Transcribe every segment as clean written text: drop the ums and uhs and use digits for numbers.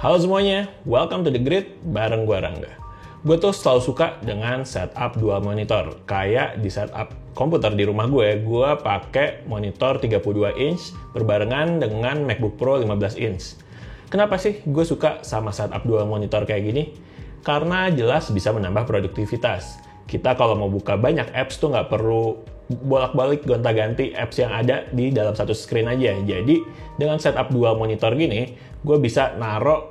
Halo semuanya, welcome to The Grid bareng gua Rangga. Gue tuh selalu suka dengan setup dual monitor. Kayak di setup komputer di rumah gue pakai monitor 32 inch berbarengan dengan MacBook Pro 15 inch. Kenapa sih gue suka sama setup dual monitor kayak gini? Karena jelas bisa menambah produktivitas. Kita kalau mau buka banyak apps tuh nggak perlu bolak-balik gonta-ganti apps yang ada di dalam satu screen aja. Jadi dengan setup dual monitor gini, gue bisa naruh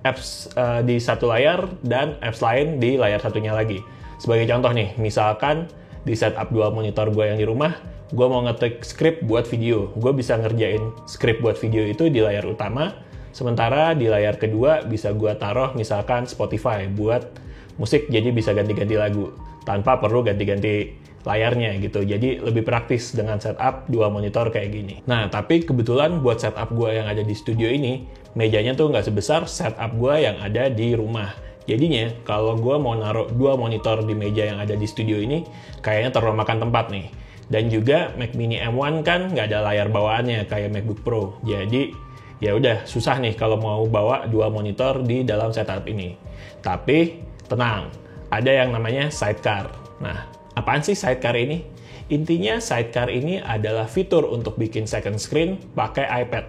apps di satu layar dan apps lain di layar satunya lagi. Sebagai contoh nih, misalkan di setup dual monitor gue yang di rumah, gue mau ngetik script buat video. Gue bisa ngerjain script buat video itu di layar utama, sementara di layar kedua bisa gue taruh misalkan Spotify buat musik, jadi bisa ganti-ganti lagu tanpa perlu ganti-ganti layarnya gitu. Jadi lebih praktis dengan setup dua monitor kayak gini. Nah, tapi kebetulan buat setup gue yang ada di studio ini, mejanya tuh nggak sebesar setup gue yang ada di rumah. Jadinya, kalau gue mau naruh dua monitor di meja yang ada di studio ini, kayaknya terlalu makan tempat nih. Dan juga Mac Mini M1 kan nggak ada layar bawaannya kayak MacBook Pro. Jadi, ya udah susah nih kalau mau bawa dua monitor di dalam setup ini. Tapi, tenang, ada yang namanya sidecar. Nah, apaan sih sidecar ini? Intinya sidecar ini adalah fitur untuk bikin second screen pakai iPad.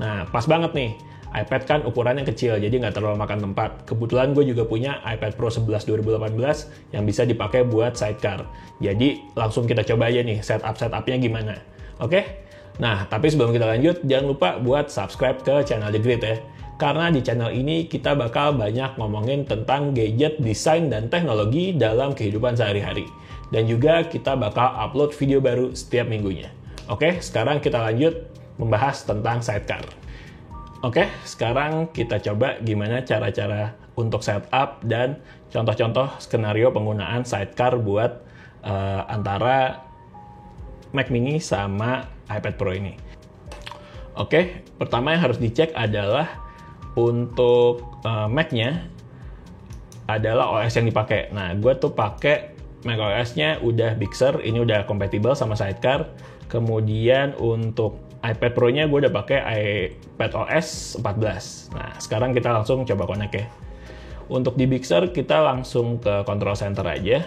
Nah, pas banget nih. iPad kan ukurannya kecil, jadi nggak terlalu makan tempat. Kebetulan gue juga punya iPad Pro 11 2018 yang bisa dipakai buat sidecar. Jadi langsung kita coba aja nih setupnya gimana. Oke? Nah, tapi sebelum kita lanjut, jangan lupa buat subscribe ke channel The Grid ya. Karena di channel ini kita bakal banyak ngomongin tentang gadget, desain, dan teknologi dalam kehidupan sehari-hari. Dan juga kita bakal upload video baru setiap minggunya. Oke, sekarang kita lanjut membahas tentang sidecar. Oke, sekarang kita coba gimana cara-cara untuk setup dan contoh-contoh skenario penggunaan sidecar buat antara Mac Mini sama iPad Pro ini. Oke, pertama yang harus dicek adalah untuk Mac-nya adalah OS yang dipakai. Nah, gue tuh pakai Mac OS-nya udah Big Sur, ini udah kompatibel sama sidecar. Kemudian untuk iPad Pro-nya gue udah pakai iPad OS 14. Nah, sekarang kita langsung coba connect ya. Untuk di Big Sur, kita langsung ke Control Center aja.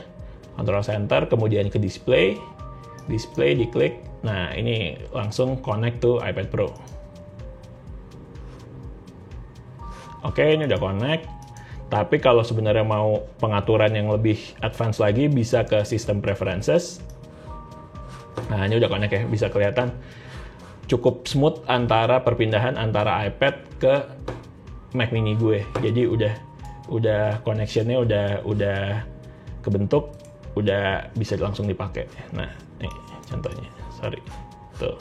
Control Center, kemudian ke Display. Display diklik. Nah, ini langsung connect to iPad Pro. Oke, ini udah connect. Tapi kalau sebenarnya mau pengaturan yang lebih advance lagi, bisa ke System Preferences. Nah, ini udah connect ya, bisa kelihatan cukup smooth antara perpindahan antara iPad ke Mac Mini gue. Jadi udah connection-nya udah kebentuk, udah bisa langsung dipakai. Nah, nih contohnya. Sorry. Tuh.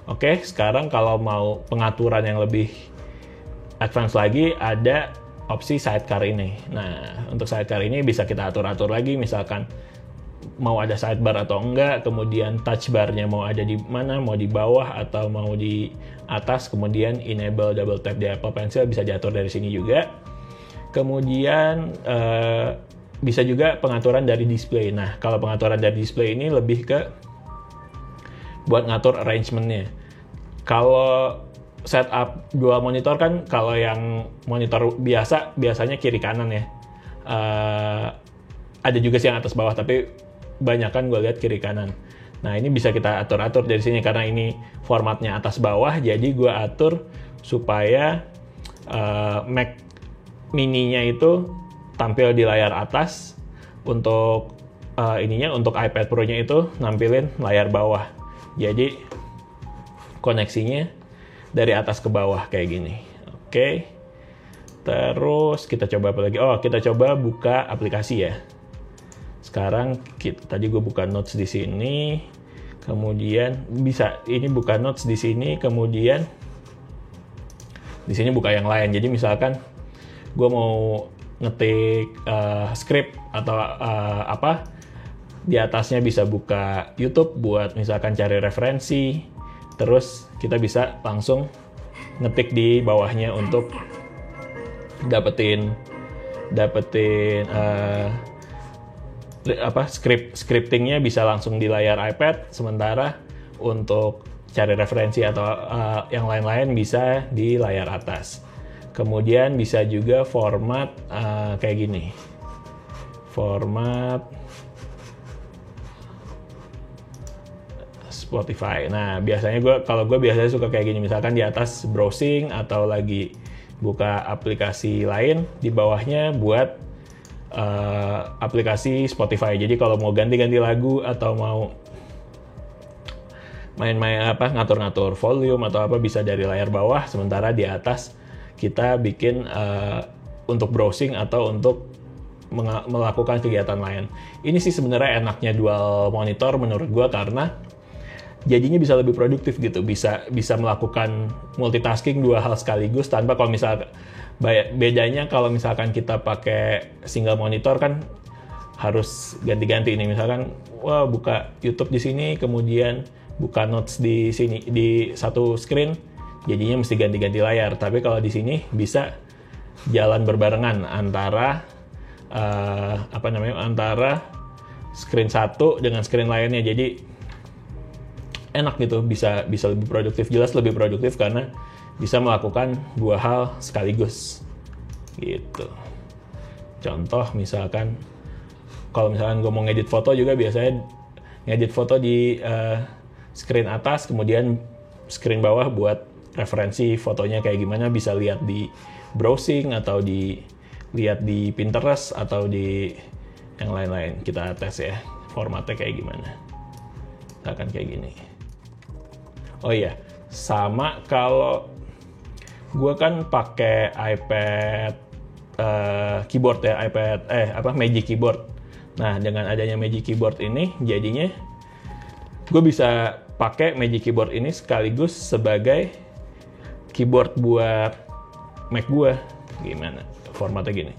Oke, sekarang kalau mau pengaturan yang lebih advance lagi, ada opsi sidecar ini. Nah, untuk sidecar ini bisa kita atur-atur lagi, misalkan mau ada sidebar atau enggak, kemudian touch bar-nya mau ada di mana, mau di bawah atau mau di atas, kemudian enable double tap di Apple Pencil bisa diatur dari sini juga. Kemudian bisa juga pengaturan dari display. Nah, kalau pengaturan dari display ini lebih ke buat ngatur arrangement-nya. Kalau setup dual monitor kan, kalau yang monitor biasanya kiri kanan ya. Ada juga sih yang atas bawah, tapi banyak kan gue lihat kiri kanan. Nah, ini bisa kita atur-atur dari sini karena ini formatnya atas bawah, jadi gue atur supaya Mac Mini-nya itu tampil di layar atas, untuk untuk iPad Pro-nya itu nampilin layar bawah. Jadi koneksinya dari atas ke bawah kayak gini. Oke. Terus kita coba apa lagi? Oh, kita coba buka aplikasi ya. Sekarang tadi gue buka Notes di sini. Kemudian bisa ini buka Notes di sini, kemudian di sini buka yang lain. Jadi misalkan gue mau ngetik script atau apa, di atasnya bisa buka YouTube buat misalkan cari referensi. Terus kita bisa langsung ngetik di bawahnya untuk dapetin scriptingnya bisa langsung di layar iPad, sementara untuk cari referensi atau yang lain-lain bisa di layar atas. Kemudian bisa juga format kayak gini. Format Spotify. Nah, biasanya kalau gue biasanya suka kayak gini. Misalkan di atas browsing atau lagi buka aplikasi lain, di bawahnya buat aplikasi Spotify. Jadi kalau mau ganti-ganti lagu atau mau main-main ngatur-ngatur volume atau apa bisa dari layar bawah, sementara di atas kita bikin untuk browsing atau untuk melakukan kegiatan lain. Ini sih sebenarnya enaknya dual monitor menurut gue karena jadinya bisa lebih produktif gitu, bisa melakukan multitasking dua hal sekaligus tanpa, kalau misalkan bedanya kalau misalkan kita pakai single monitor kan harus ganti-ganti ini, misalkan buka YouTube di sini kemudian buka notes di sini di satu screen, jadinya mesti ganti-ganti layar. Tapi kalau di sini bisa jalan berbarengan antara antara screen satu dengan screen lainnya. Jadi enak gitu, bisa lebih produktif, jelas lebih produktif karena bisa melakukan dua hal sekaligus gitu. Contoh misalkan kalau misalkan gue mau ngedit foto juga, biasanya ngedit foto di screen atas, kemudian screen bawah buat referensi fotonya kayak gimana, bisa lihat di browsing atau lihat di Pinterest atau di yang lain-lain. Kita tes ya formatnya kayak gimana. Misalkan kayak gini. Oh iya, sama kalau gue kan pakai iPad keyboard ya, Magic Keyboard. Nah, dengan adanya Magic Keyboard ini jadinya gue bisa pakai Magic Keyboard ini sekaligus sebagai keyboard buat Mac gue. Gimana formatnya gini.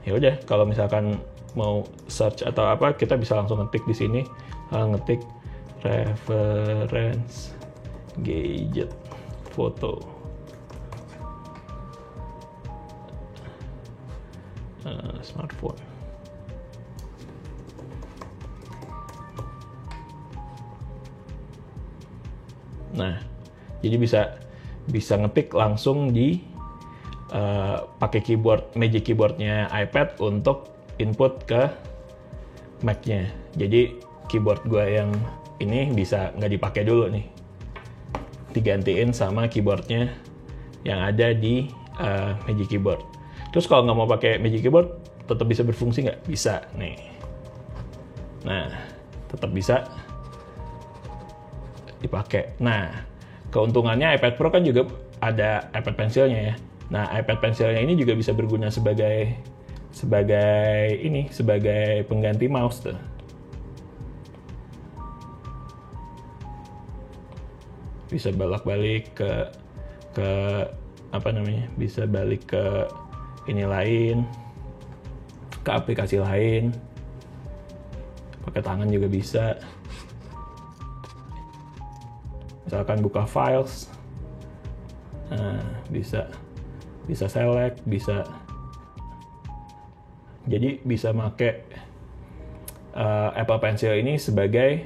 Ya udah, kalau misalkan mau search atau apa, kita bisa langsung ngetik di sini, ngetik reference gadget foto. Smartphone. Nah, jadi bisa ngetik langsung di pakai keyboard Magic Keyboardnya iPad untuk input ke Mac-nya. Jadi keyboard gue yang ini bisa nggak dipakai dulu nih, digantiin sama keyboardnya yang ada di Magic Keyboard. Terus kalau nggak mau pakai Magic Keyboard, tetap bisa berfungsi nggak? Bisa nih. Nah, tetap bisa dipakai. Nah, keuntungannya iPad Pro kan juga ada iPad Pencil-nya ya. Nah, iPad Pencil-nya ini juga bisa berguna sebagai pengganti mouse tuh. Bisa bolak-balik ke bisa balik ke ini lain, ke aplikasi lain. Pakai tangan juga bisa. Misalkan buka files, nah, bisa select, jadi bisa pakai Apple Pencil ini sebagai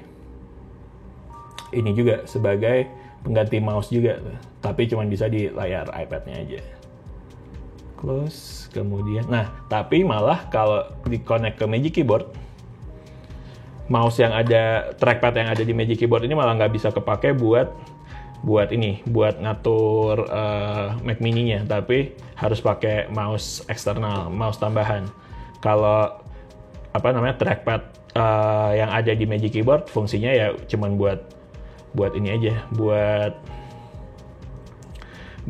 pengganti mouse juga, tapi cuma bisa di layar iPad-nya aja. Close, kemudian, nah, tapi malah kalau di-connect ke Magic Keyboard, mouse yang ada, trackpad yang ada di Magic Keyboard ini malah nggak bisa kepake buat ngatur Mac Mini-nya, tapi harus pakai mouse eksternal, mouse tambahan. Kalau trackpad yang ada di Magic Keyboard fungsinya ya cuman buat ini aja, buat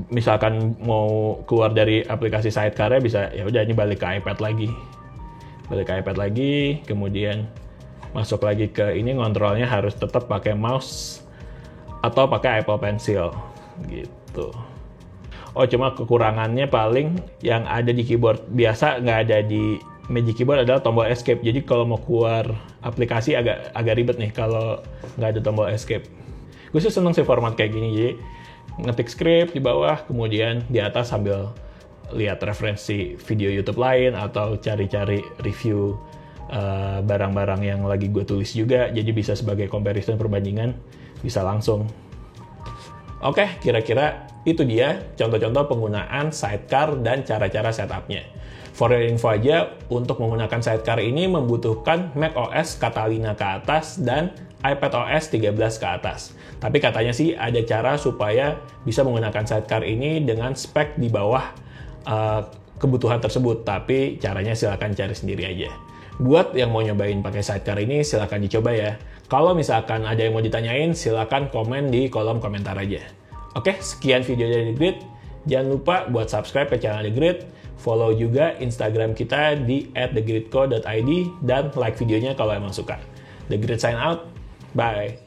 misalkan mau keluar dari aplikasi Sidecar-nya bisa, ya udah ini balik ke iPad lagi, kemudian masuk lagi ke ini, ngontrolnya harus tetap pakai mouse atau pakai Apple Pencil gitu. Oh, cuma kekurangannya paling yang ada di keyboard biasa nggak ada di Magic Keyboard adalah tombol escape. Jadi kalau mau keluar aplikasi agak ribet nih kalau nggak ada tombol escape. Gue sih seneng sih format kayak gini, jadi ngetik script di bawah, kemudian di atas sambil lihat referensi video YouTube lain atau cari-cari review barang-barang yang lagi gue tulis juga, jadi bisa sebagai comparison, perbandingan, bisa langsung. Oke, kira-kira Itu dia contoh-contoh penggunaan sidecar dan cara-cara setupnya. For your info aja, untuk menggunakan sidecar ini membutuhkan macOS Catalina ke atas dan iPadOS 13 ke atas. Tapi katanya sih ada cara supaya bisa menggunakan sidecar ini dengan spek di bawah kebutuhan tersebut. Tapi caranya silakan cari sendiri aja. Buat yang mau nyobain pakai sidecar ini, silakan dicoba ya. Kalau misalkan ada yang mau ditanyain, silakan komen di kolom komentar aja. Oke, sekian video dari The Grid. Jangan lupa buat subscribe ke channel The Grid, follow juga Instagram kita di @thegridco.id, dan like videonya kalau emang suka. The Grid sign out, bye!